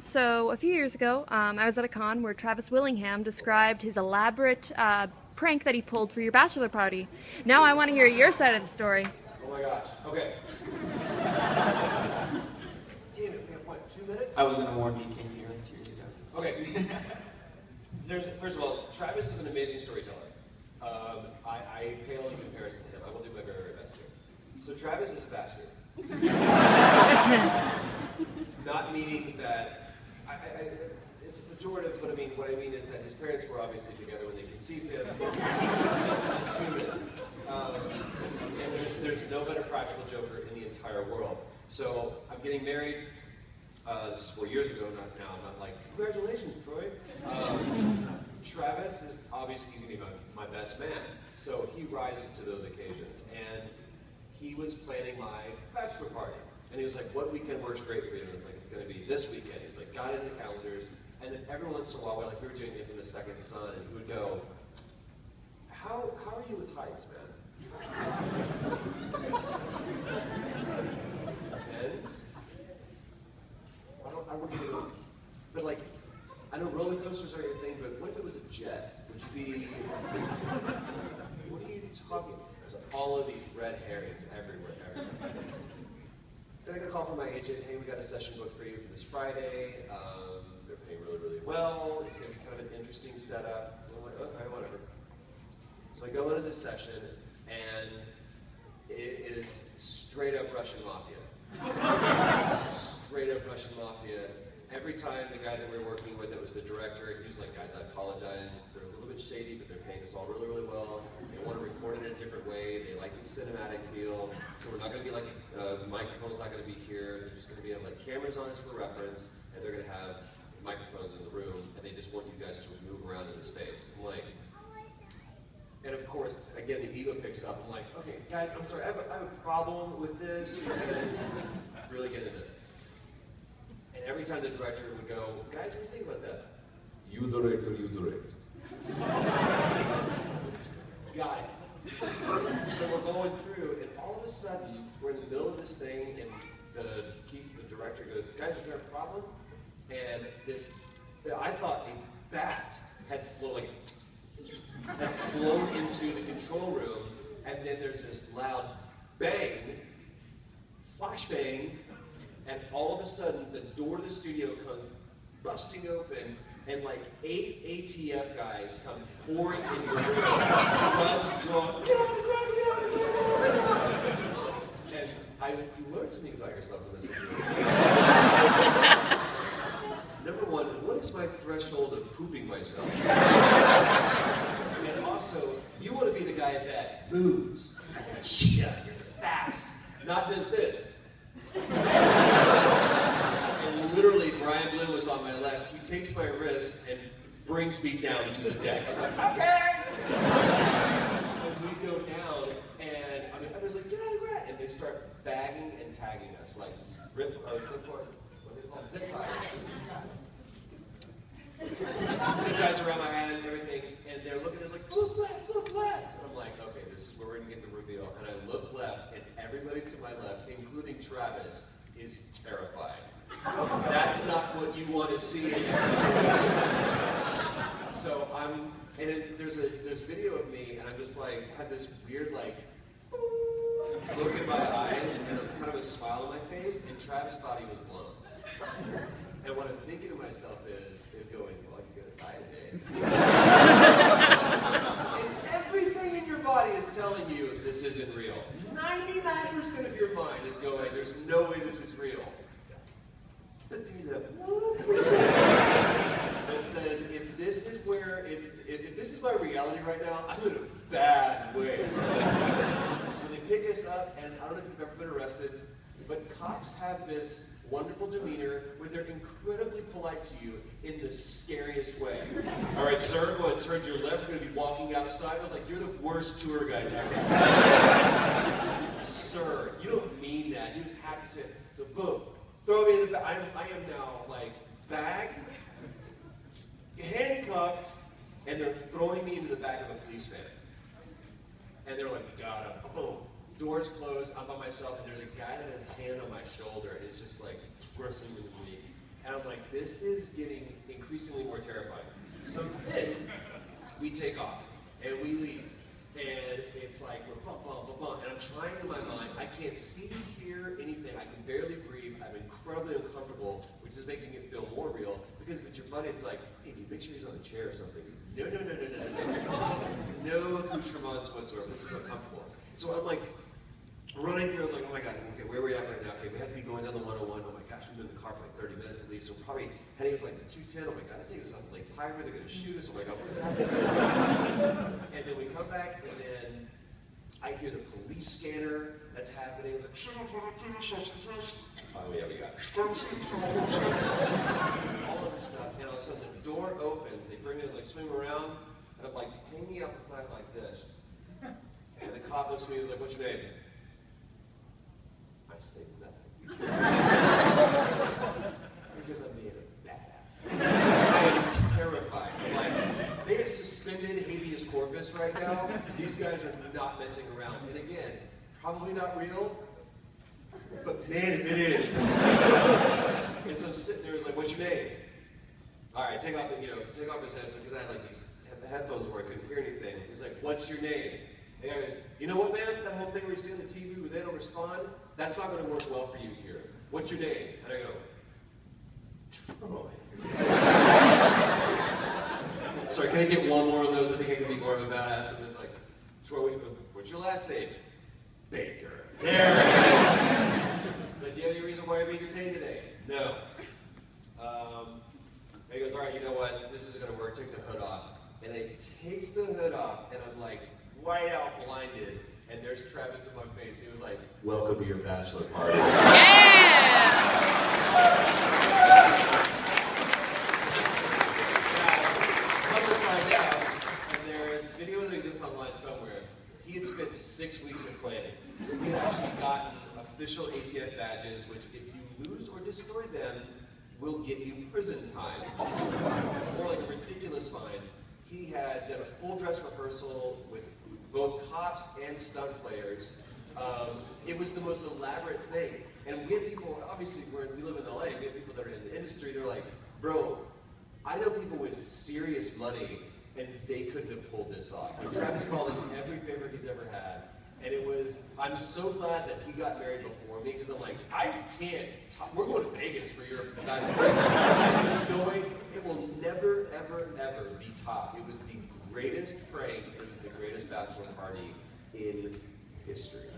So a few years ago, I was at a con where Travis Willingham described his elaborate prank that he pulled for your bachelor party. Now I want to hear your side of the story. Oh my gosh. Okay. Damn it, we have what, 2 minutes? I was going to warn you, came here 2 years ago. Okay. First of all, Travis is an amazing storyteller. I pale in comparison to him. I will do my very, very best here. So Travis is a bastard. Not meaning that, it's a pejorative, but what I mean is that his parents were obviously together when they conceived him, just as a human. And there's no better practical joker in the entire world. So I'm getting married, this is 4 years ago, not now, I'm not like, congratulations, Troy. Travis is obviously going to be my best man, so he rises to those occasions. And he was planning my bachelor party. And he was like, what weekend works great for you? And I was like, it's going to be this weekend. He's like, got it in the calendars. And then every once in a while, we were doing Infamous Second Son, and he would go, how are you with heights, man? And I wouldn't even, but like, I know roller coasters are your thing, but what if it was a jet? Would you be, what are you talking about? There's all of these red herrings everywhere. Then I got a call from my agent, hey, we got a session booked for you for this Friday. They're paying really, really well. It's going to be kind of an interesting setup. I'm like, okay, whatever. So I go into this session, and it is straight up Russian mafia. Straight up Russian mafia. Every time the guy that we were working with, that was the director, he was like, guys, I apologize. They're a little bit shady, but they're paying us all really, really well. They want to record it in a different way. They like the cinematic feel. So we're not going to be like, microphone's not going to be here. They're just going to be like cameras on us for reference, and they're going to have microphones in the room, and they just want you guys to move around in the space. I'm like, and of course, again, the ego picks up. I'm like, okay, guys, I'm sorry, I have a problem with this. Really get into this. And every time the director would go, guys, what do you think about that? You direct or you direct? Got it. So we're going through, and all of a sudden, we're in the middle of this thing, and Keith, the director, goes, guys, is there a problem? And I thought a bat had flown into the control room, and then there's this loud bang, flash bang, and all of a sudden the door to the studio comes busting open, and like 8 ATF guys come pouring into the room, guns drawn, get out, get out. And you learned something about yourself in this situation. Number one, what is my threshold of pooping myself? And also, you want to be the guy that moves, like a cheetah, you're fast, not does this. And literally, Brian Blue was on my left. He takes my wrist and brings me down to the deck. I'm like, okay! And we go down, and I was like, get out of the rat! And they start bagging and tagging us, like zip ties. Zip ties around my head and everything, and they're looking at us like, look left, look left! And I'm like, okay, this is where we're going to get the reveal. And I look left, and everybody to my left, including Travis, is terrified. That's not what you want to see. So there's video of me, and I'm just like, have this weird like, look in my eyes, and kind of a smile on my face, and Travis thought he was blown. And what I'm thinking to myself is going, well, you're gonna die today. And everything in your body is telling you this isn't real. 99% of your mind is going, there's no way this is real. But there's a 1% that says, if this is my reality right now, I'm in a bad way. So they pick us up, and I don't know if you've ever been arrested, but cops have this wonderful demeanor where they're incredibly polite to you in the scariest way. All right, sir, go ahead and turn to your left. We're going to be walking outside. I was like, you're the worst tour guide ever. Sir, you don't mean that. You just have to say, so boom, throw me in the back. I am now like bagged, handcuffed, and they're throwing me into the back of a police van. And they're like, we got him. Boom. Doors closed, I'm by myself, and there's a guy that has a hand on my shoulder, and it's just like wrestling with me. And I'm like, this is getting increasingly more terrifying. So then we take off and we leave. And it's like, we're bump, bump, bump, bump. And I'm trying in my mind, I can't see, hear anything. I can barely breathe. I'm incredibly uncomfortable, which is making it feel more real. Because with your buddy, it's like, hey, dude, make sure he's on a chair or something. No, no, no, no, no, no. No accoutrements whatsoever. This is uncomfortable. So I'm like, running through, I was like, oh my God, okay, where are we at right now? Okay, we have to be going down the 101. Oh my gosh, we've been in the car for like 30 minutes at least. So we're probably heading up to like the 210. Oh my God, I think it's on Lake Pirate. They're going to shoot us. Oh my God, what's happening? And then we come back, and then I hear the police scanner that's happening. Oh yeah, we got it. All of this stuff, and all of a sudden the door opens. They bring us like swing around, and I'm like hanging out the side like this. And the cop looks at me and was like, "What's your name?" I say nothing. Because I'm being a badass. I am terrified. I'm like, they have suspended habeas corpus right now. These guys are not messing around. And again, probably not real, but man, if it is. And so I'm sitting there, I was like, "What's your name?" All right, take off his headphones, because I had like these headphones where I couldn't hear anything. He's like, "What's your name?" And I goes, "You know what, man? That whole thing where you see on the TV where they don't respond, that's not going to work well for you here. What's your name?" And I go, "Troy." Sorry, can I get one more of those? I think I can be more of a badass. And it's like, "Troy, what's your last name?" "Baker." There it is. He's like, "Do you have any reason why you're being detained today?" "No." And he goes, "All right, you know what? This is going to work. Take the hood off." And he takes the hood off, and I'm like, white out blinded, and there's Travis in my face. He was like, "Welcome to your bachelor party." Yeah! Come to find out, and there is video that exists online somewhere, he had spent 6 weeks in planning. He had actually gotten official ATF badges, which if you lose or destroy them, will get you prison time. Or like a ridiculous fine. He had done a full dress rehearsal with both cops and stunt players. It was the most elaborate thing. And we have people, obviously we live in LA, we have people that are in the industry, they're like, "Bro, I know people with serious money and they couldn't have pulled this off." And Travis called in every favor he's ever had. And it was, I'm so glad that he got married before me, because I'm like, I can't talk. We're going to Vegas for your guys' going. It will never, ever, ever be topped. It was the greatest prank, it was the greatest bachelor party in history.